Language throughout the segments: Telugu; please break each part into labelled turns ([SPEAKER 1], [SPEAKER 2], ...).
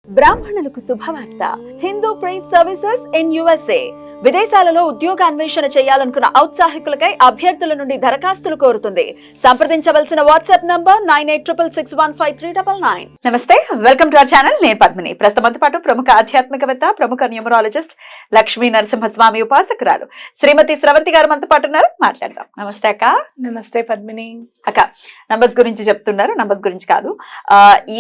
[SPEAKER 1] బ్రాహ్మణులకు శుభవార్త. Hindu priest services in USA. విదేశాలలో ఉద్యోగ అన్వేషణ చేయాలనుకున్న ఔత్సాహికులకై అభ్యర్థుల నుండి దరఖాస్తులు కోరుతుంది. సంప్రదించవలసిన వాట్సాప్ నంబర్ 9866615399. నమస్తే, వెల్కమ్ టు అవర్ ఛానల్. నేను పద్మిని. ప్రస్తుతంతో పాటు ప్రముఖ ఆధ్యాత్మికవేత్త, ప్రముఖ న్యూమరాలజిస్ట్ లక్ష్మీ నరసింహస్వామి ఉపాసకురాలు శ్రీమతి స్రవంతి గారు మనతో పాటు ఉన్నారు. మాట్లాడదాం. నమస్తే అక్క.
[SPEAKER 2] నమస్తే పద్మిని.
[SPEAKER 1] అక్క, నంబర్స్ గురించి చెప్తున్నారు. నంబర్స్ గురించి కాదు,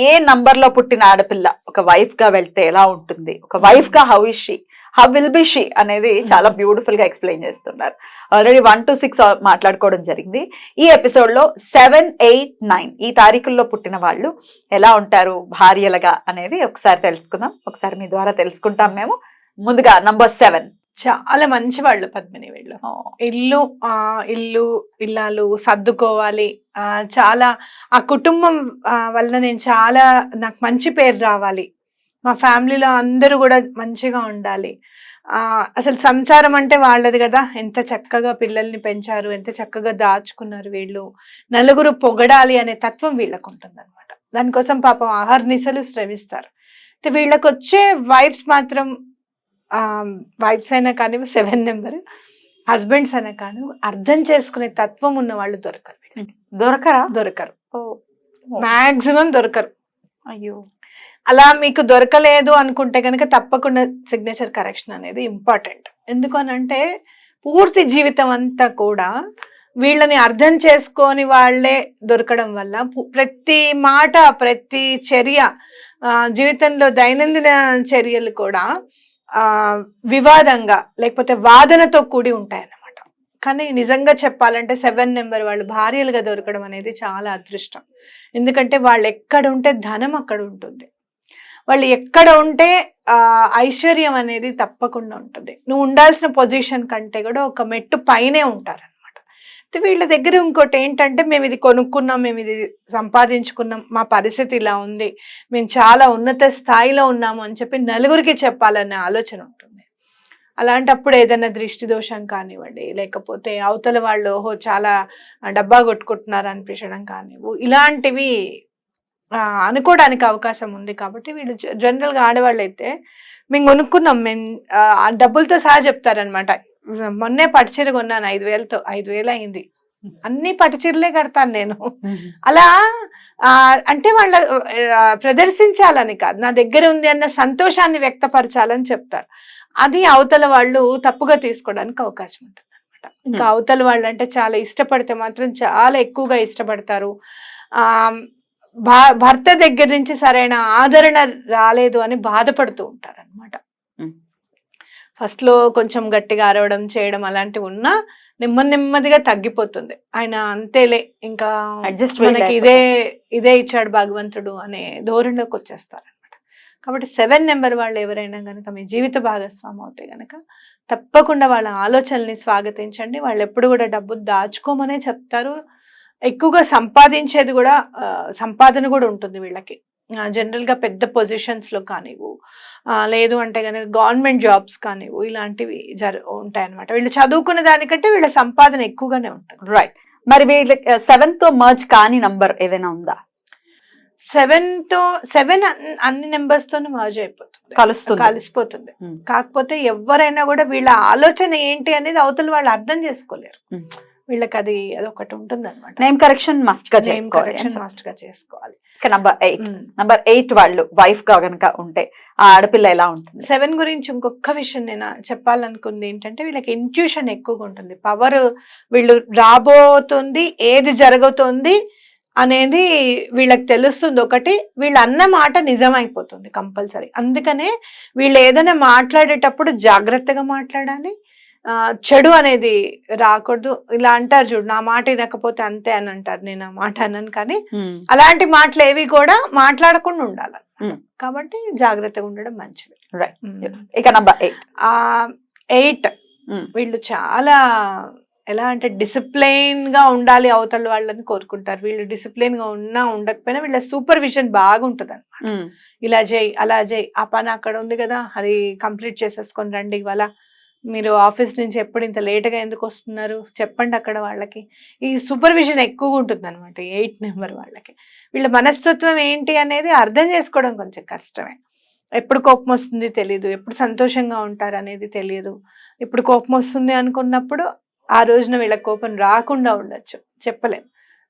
[SPEAKER 1] ఏ నంబర్ లో పుట్టిన ఆడపిల్ల ఒక వైఫ్ గా వెళ్తే ఎలా ఉంటుంది, ఒక వైఫ్ గా how is she, how will be she అనేది చాలా బ్యూటిఫుల్ గా ఎక్స్ప్లెయిన్ చేస్తున్నారు. ఆల్రెడీ 1 to 6 మాట్లాడుకోవడం జరిగింది. ఈ ఎపిసోడ్ లో 7, 8, 9 ఈ తారీఖుల్లో పుట్టిన వాళ్ళు ఎలా ఉంటారు భార్యలుగా అనేది ఒకసారి తెలుసుకుందాం. ఒకసారి మీ ద్వారా తెలుసుకుంటాం మేము. ముందుగా నంబర్ 7.
[SPEAKER 2] చాలా మంచి వాళ్ళు పద్మిని. వీళ్ళు ఇల్లు ఇల్లాలు సర్దుకోవాలి, చాలా ఆ కుటుంబం వల్ల నేను చాలా నాకు మంచి పేరు రావాలి, మా ఫ్యామిలీలో అందరూ కూడా మంచిగా ఉండాలి. అసలు సంసారం అంటే వాళ్ళది కదా, ఎంత చక్కగా పిల్లల్ని పెంచారు, ఎంత చక్కగా దాచుకున్నారు వీళ్ళు, నలుగురు పొగడాలి అనే తత్వం వీళ్ళకు ఉంటుంది అనమాట. దానికోసం పాపం ఆహర్నిశలు శ్రమిస్తారు. వీళ్ళకి వచ్చే వైఫ్స్ మాత్రం వైఫ్స్ అయినా కానీ 7 నెంబర్ హస్బెండ్స్ అయినా కానీ అర్థం చేసుకునే తత్వం ఉన్న వాళ్ళు దొరకరు మాక్సిమం దొరకరు.
[SPEAKER 1] అయ్యో,
[SPEAKER 2] అలా మీకు దొరకలేదు అనుకుంటే కనుక తప్పకుండా సిగ్నేచర్ కరెక్షన్ అనేది ఇంపార్టెంట్. ఎందుకు అనంటే పూర్తి జీవితం అంతా కూడా వీళ్ళని అర్థం చేసుకొని వాళ్ళే దొరకడం వల్ల ప్రతి మాట, ప్రతి చర్య, జీవితంలో దైనందిన చర్యలు కూడా వివాదంగా లేకపోతే వాదనతో కూడి ఉంటాయన్నమాట. కానీ నిజంగా చెప్పాలంటే 7 నెంబర్ వాళ్ళు భార్యలుగా దొరకడం అనేది చాలా అదృష్టం. ఎందుకంటే వాళ్ళు ఎక్కడ ఉంటే ధనం అక్కడ ఉంటుంది, వాళ్ళు ఎక్కడ ఉంటే ఐశ్వర్యం అనేది తప్పకుండా ఉంటుంది. నువ్వు ఉండాల్సిన పొజిషన్ కంటే కూడా ఒక మెట్టు పైనే ఉంటారనమాట. వీళ్ళ దగ్గర ఇంకోటి ఏంటంటే, మేము ఇది కొనుక్కున్నాం, మేము ఇది సంపాదించుకున్నాం, మా పరిస్థితి ఇలా ఉంది, మేము చాలా ఉన్నత స్థాయిలో ఉన్నాము అని చెప్పి నలుగురికి చెప్పాలనే ఆలోచన ఉంటుంది. అలాంటప్పుడు ఏదైనా దృష్టి దోషం కానివ్వండి, లేకపోతే అవతల వాళ్ళు చాలా డబ్బా కొట్టుకుంటున్నారు అనిపించడం కానివ్వు, ఇలాంటివి అనుకోవడానికి అవకాశం ఉంది. కాబట్టి వీళ్ళు జనరల్గా ఆడవాళ్ళు అయితే మేము కొనుక్కున్నాం, మేము ఆ డబ్బులతో సహా చెప్తారనమాట. మొన్నే పట్టుచీర కొన్నాను 5,000తో, 5,000 అయింది, అన్ని పట్టుచీరలే కడతాను నేను. అలా అంటే వాళ్ళ ప్రదర్శించాలని కాదు, నా దగ్గర ఉంది అన్న సంతోషాన్ని వ్యక్తపరచాలని చెప్తారు. అది అవతల వాళ్ళు తప్పుగా తీసుకోవడానికి అవకాశం ఉంటుంది అనమాట. ఇంకా అవతల వాళ్ళు అంటే చాలా ఇష్టపడితే మాత్రం చాలా ఎక్కువగా ఇష్టపడతారు. భర్త దగ్గర నుంచి సరైన ఆదరణ రాలేదు అని బాధపడుతూ ఉంటారు అనమాట. ఫస్ట్ లో కొంచెం గట్టిగా అరవడం చేయడం అలాంటివి ఉన్నా నెమ్మదిగా తగ్గిపోతుంది. ఆయన అంతేలే, ఇంకా మనకి ఇదే ఇచ్చాడు భగవంతుడు అనే ధోరణిలోకి వచ్చేస్తారు అనమాట. కాబట్టి 7 నెంబర్ వాళ్ళు ఎవరైనా కనుక మీ జీవిత భాగస్వామి అవుతే గనక తప్పకుండా వాళ్ళ ఆలోచనల్ని స్వాగతించండి. వాళ్ళు ఎప్పుడు కూడా డబ్బు దాచుకోమనే చెప్తారు. ఎక్కువగా సంపాదించేది కూడా, సంపాదన కూడా ఉంటుంది వీళ్ళకి. జనరల్ గా పెద్ద పొజిషన్స్ లో కానివ్వు, లేదు అంటే కనుక గవర్నమెంట్ జాబ్స్ కానివ్వు, ఇలాంటివి ఉంటాయి అనమాట. వీళ్ళు చదువుకున్న దానికంటే వీళ్ళ సంపాదన ఎక్కువగానే ఉంటుంది.
[SPEAKER 1] రైట్. మరి వీళ్ళకి 7 తో మర్జ్ కాని నంబర్ ఏదైనా ఉందా?
[SPEAKER 2] 7 అన్ని నెంబర్స్ తోనే మర్జ్ అయిపోతుంది, కలిసిపోతుంది. కాకపోతే ఎవరైనా కూడా వీళ్ళ ఆలోచన ఏంటి అనేది అవతల వాళ్ళు అర్థం చేసుకోలేరు. వీళ్ళకి అదొకటి ఉంటుంది అనమాట.
[SPEAKER 1] నేమ్ కరెక్షన్ మస్ట్ గా
[SPEAKER 2] చేసుకోవాలి.
[SPEAKER 1] నంబర్ 8 వాళ్ళు వైఫ్ గా గనక ఉంటే ఆ ఆడపిల్ల ఎలా ఉంటుంది?
[SPEAKER 2] 7 గురించి ఇంకొక విషయం నేను చెప్పాలనుకుంది ఏంటంటే, వీళ్ళకి ఇంట్యూషన్ ఎక్కువగా ఉంటుంది, పవర్. వీళ్ళు రాబోతుంది, ఏది జరుగుతుంది అనేది వీళ్ళకి తెలుస్తుంది. ఒకటి, వీళ్ళు అన్న మాట నిజమైపోతుంది కంపల్సరీ. అందుకనే వీళ్ళు ఏదైనా మాట్లాడేటప్పుడు జాగ్రత్తగా మాట్లాడాలి, చెడు అనేది రాకూడదు. ఇలా అంటారు చూడు, నా మాట ఇనకపోతే అంతే అని అంటారు, నేను ఆ మాట అన్నాను. కానీ అలాంటి మాటలు ఏవి కూడా మాట్లాడకుండా ఉండాలి. కాబట్టి జాగ్రత్తగా ఉండడం మంచిది.
[SPEAKER 1] ఇక నంబర్
[SPEAKER 2] 8 వీళ్ళు చాలా ఎలా అంటే డిసిప్లైన్ గా ఉండాలి, అవతల వాళ్ళని కోరుకుంటారు. వీళ్ళు డిసిప్లైన్ గా ఉన్నా ఉండకపోయినా వీళ్ళ సూపర్విజన్ బాగుంటది అనమాట. ఇలా చేయి, అలా చేయి, ఆ పని అక్కడ ఉంది కదా, అది కంప్లీట్ చేసేసుకొని రండి, ఇవాళ మీరు ఆఫీస్ నుంచి ఎప్పుడు ఇంత లేట్గా ఎందుకు వస్తున్నారు చెప్పండి అక్కడ వాళ్ళకి. ఈ సూపర్విజన్ ఎక్కువగా ఉంటుంది అనమాట 8 నెంబర్ వాళ్ళకి. వీళ్ళ మనస్తత్వం ఏంటి అనేది అర్థం చేసుకోవడం కొంచెం కష్టమే. ఎప్పుడు కోపం వస్తుంది తెలియదు, ఎప్పుడు సంతోషంగా ఉంటారు అనేది తెలియదు. ఇప్పుడు కోపం వస్తుంది అనుకున్నప్పుడు ఆ రోజున వీళ్ళకి కోపం రాకుండా ఉండొచ్చు, చెప్పలేం.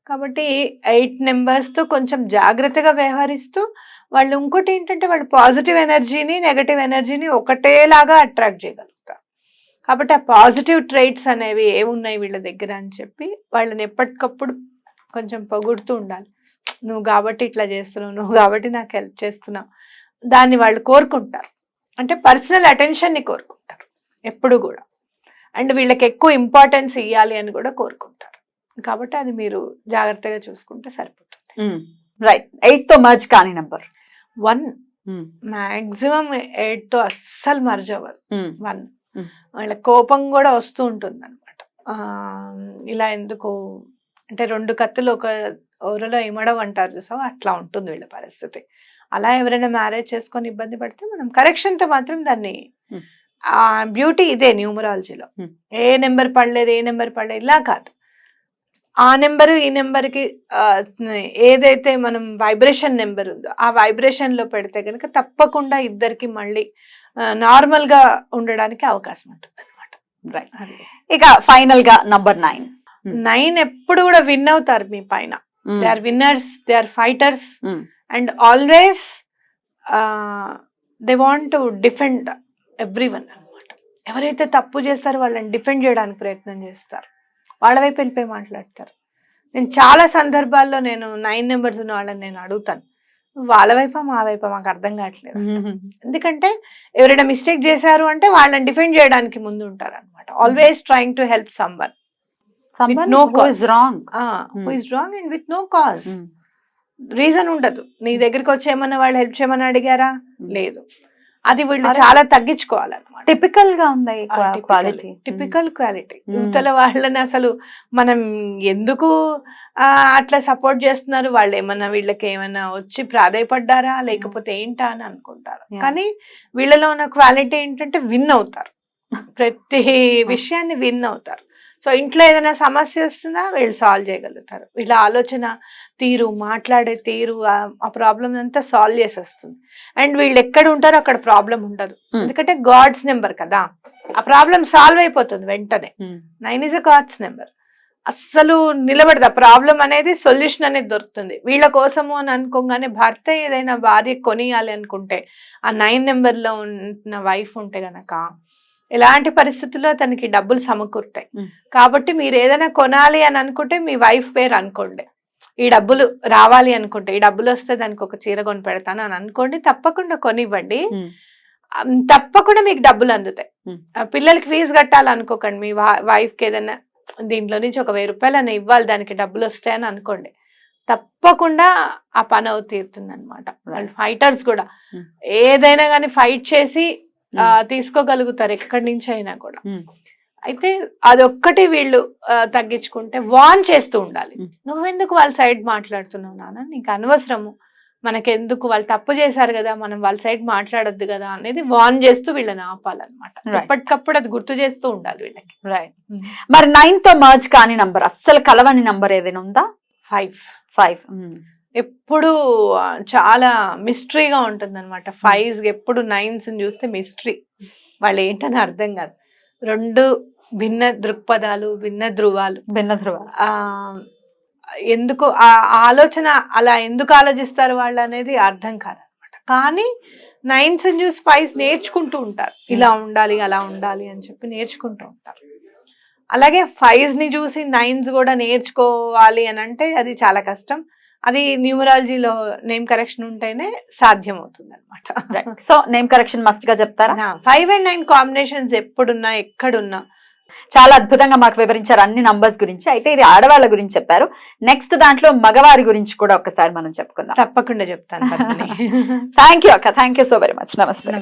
[SPEAKER 2] కాబట్టి 8 నెంబర్స్తో కొంచెం జాగ్రత్తగా వ్యవహరిస్తూ వాళ్ళు ఇంకోటి ఏంటంటే వాళ్ళు పాజిటివ్ ఎనర్జీని నెగటివ్ ఎనర్జీని ఒకటేలాగా అట్రాక్ట్ చేయగలుగుతారు. కాబట్టి ఆ పాజిటివ్ ట్రైట్స్ అనేవి ఏమున్నాయి వీళ్ళ దగ్గర అని చెప్పి వాళ్ళని ఎప్పటికప్పుడు కొంచెం పొగుడుతూ ఉండాలి. నువ్వు కాబట్టి ఇట్లా చేస్తున్నావు, నువ్వు కాబట్టి నాకు హెల్ప్ చేస్తున్నావు, దాన్ని వాళ్ళు కోరుకుంటారు. అంటే పర్సనల్ అటెన్షన్ని కోరుకుంటారు ఎప్పుడు కూడా. అండ్ వీళ్ళకి ఎక్కువ ఇంపార్టెన్స్ ఇవ్వాలి అని కూడా కోరుకుంటారు. కాబట్టి అది మీరు జాగ్రత్తగా చూసుకుంటే సరిపోతుంది.
[SPEAKER 1] రైట్. 8తో మర్జ్ కాని నంబర్
[SPEAKER 2] 1. మాక్సిమం 8తో అస్సలు మర్జ్ అవ్వదు. 1 వాళ్ళ కోపం కూడా వస్తూ ఉంటుంది అనమాట. ఇలా ఎందుకు అంటే 2 కత్తులు ఒక ఓరలో ఇమడం అంటారు చూసావా, అట్లా ఉంటుంది వీళ్ళ పరిస్థితి. అలా ఎవరైనా మ్యారేజ్ చేసుకొని ఇబ్బంది పడితే మనం కరెక్షన్తో మాత్రం దాన్ని, ఆ బ్యూటీ ఇదే న్యూమరాలజీలో. ఏ నెంబర్ పడలేదు ఏ నెంబర్ పడలేదు ఇలా కాదు, ఆ నెంబరు ఈ నెంబర్కి ఏదైతే మనం వైబ్రేషన్ నెంబర్ ఉందో ఆ వైబ్రేషన్లో పెడితే కనుక తప్పకుండా ఇద్దరికి మళ్ళీ నార్మల్గా ఉండడానికి అవకాశం ఉంటుంది అనమాట.
[SPEAKER 1] రైట్. ఇక ఫైనల్ గా నంబర్ 9.
[SPEAKER 2] 9 ఎప్పుడు కూడా విన్ అవుతారు మీ పైన. They are winners, they are fighters and always they want to defend everyone అనమాట. ఎవరైతే తప్పు చేస్తారో వాళ్ళని డిఫెండ్ చేయడానికి ప్రయత్నం చేస్తారు, వాళ్ళ వైపు వెళ్ళిపోయి మాట్లాడతారు. నేను చాలా సందర్భాల్లో నేను 9 నెంబర్స్ ఉన్న వాళ్ళని నేను అడుగుతాను, వాళ్ళ వైపా మా వైపా మాకు అర్థం కావట్లేదు. ఎందుకంటే ఎవరైనా మిస్టేక్ చేశారు అంటే వాళ్ళని డిఫెండ్ చేయడానికి ముందు ఉంటారు అనమాట. Always trying to help someone
[SPEAKER 1] no cause wrong,
[SPEAKER 2] who is wrong and with no cause. Reason ఉండదు. నీ దగ్గరికి వచ్చి ఏమన్నా వాళ్ళు హెల్ప్ చేయమని అడిగారా? లేదు. అది వీళ్ళు చాలా తగ్గించుకోవాలన్నమాట.
[SPEAKER 1] టిపికల్ గా ఉంది క్వాలిటీ,
[SPEAKER 2] టిపికల్ క్వాలిటీ. యువతల వాళ్ళని అసలు మనం ఎందుకు అట్లా సపోర్ట్ చేస్తున్నారు, వాళ్ళు ఏమన్నా వీళ్ళకి ఏమన్నా వచ్చి ప్రాధాయపడ్డారా లేకపోతే ఏంటా అని అనుకుంటారు. కానీ వీళ్ళలో ఉన్న క్వాలిటీ ఏంటంటే విన్ అవుతారు, ప్రతి విషయాన్ని విన్ అవుతారు. సో ఇంట్లో ఏదైనా సమస్య వస్తుందా వీళ్ళు సాల్వ్ చేయగలుగుతారు. వీళ్ళ ఆలోచన తీరు, మాట్లాడే తీరు ఆ ప్రాబ్లం అంతా సాల్వ్ చేసేస్తుంది. అండ్ వీళ్ళు ఎక్కడ ఉంటారో అక్కడ ప్రాబ్లం ఉండదు, ఎందుకంటే గాడ్స్ నెంబర్ కదా, ఆ ప్రాబ్లం సాల్వ్ అయిపోతుంది వెంటనే. 9 ఇస్ అ గాడ్స్ నెంబర్. అస్సలు నిలబడదు ఆ ప్రాబ్లం అనేది, సొల్యూషన్ అనేది దొరుకుతుంది. వీళ్ళ కోసము అని అనుకోగానే భర్త ఏదైనా భార్య కొనియాలి అనుకుంటే ఆ 9 నెంబర్లో ఉన్న వైఫ్ ఉంటే గనక ఎలాంటి పరిస్థితుల్లో తనకి డబ్బులు సమకూరుతాయి. కాబట్టి మీరు ఏదైనా కొనాలి అని అనుకుంటే మీ వైఫ్ పేరు అనుకోండి, ఈ డబ్బులు రావాలి అనుకుంటే, ఈ డబ్బులు వస్తే దానికి ఒక చీర కొని పెడతాను అని అనుకోండి, తప్పకుండా కొనివ్వండి, తప్పకుండా మీకు డబ్బులు అందుతాయి. పిల్లలకి ఫీజు కట్టాలనుకోకండి, మీ వైఫ్కి ఏదైనా దీంట్లో నుంచి ఒక 1000 రూపాయలు అని ఇవ్వాలి, దానికి డబ్బులు వస్తాయని అనుకోండి, తప్పకుండా ఆ పని తీరుతుంది అనమాట. వాళ్ళు ఫైటర్స్ కూడా ఏదైనా కానీ ఫైట్ చేసి తీసుకోగలుగుతారు ఎక్కడి నుంచి అయినా కూడా. అయితే అదొక్కటి వీళ్ళు తగ్గించుకుంటే వాన్ చేస్తూ ఉండాలి. నువ్వెందుకు వాళ్ళ సైడ్ మాట్లాడుతున్నావు నాన్న, నీకు అనవసరము, మనకెందుకు, వాళ్ళు తప్పు చేశారు కదా, మనం వాళ్ళ సైడ్ మాట్లాడొద్దు కదా అనేది వాన్ చేస్తూ వీళ్ళని ఆపాలన్నమాట. ఎప్పటికప్పుడు అది గుర్తు చేస్తూ ఉండాలి వీళ్ళకి.
[SPEAKER 1] రైట్. మరి 9తో మర్జ్ కాని నంబర్, అస్సలు కలవని నంబర్ ఏదైనా ఉందా? 5.
[SPEAKER 2] ఎప్పుడు చాలా మిస్టరీగా ఉంటుంది అనమాట. 5 ఎప్పుడు 9s చూస్తే మిస్టరీ, వాళ్ళు ఏంటని అర్థం కాదు. 2 భిన్న దృక్పథాలు, భిన్న ధృవాలు. ఎందుకు ఆ ఆలోచన అలా ఎందుకు ఆలోచిస్తారు వాళ్ళు అనేది అర్థం కాదనమాట. కానీ 9s చూసి 5s నేర్చుకుంటూ ఉంటారు, ఇలా ఉండాలి అలా ఉండాలి అని చెప్పి నేర్చుకుంటూ ఉంటారు. అలాగే 5s చూసి 9s కూడా నేర్చుకోవాలి అని అంటే అది చాలా కష్టం. అది న్యూమరాలజీలో నేమ్ కరెక్షన్ ఉంటేనే సాధ్యం అవుతుంది అనమాట.
[SPEAKER 1] సో నేమ్ కరెక్షన్ మస్ట్ గా చెప్తారా?
[SPEAKER 2] 5 and 9 కాంబినేషన్స్ ఎప్పుడున్నా ఎక్కడున్నా.
[SPEAKER 1] చాలా అద్భుతంగా మాకు వివరించారు అన్ని నంబర్స్ గురించి. అయితే ఇది ఆడవాళ్ళ గురించి చెప్పారు, నెక్స్ట్ దాంట్లో మగవారి గురించి కూడా ఒకసారి మనం చెప్పుకుందాం.
[SPEAKER 2] తప్పకుండా చెప్తాను.
[SPEAKER 1] థ్యాంక్ యూ అక్క, thank you so very much. నమస్తే.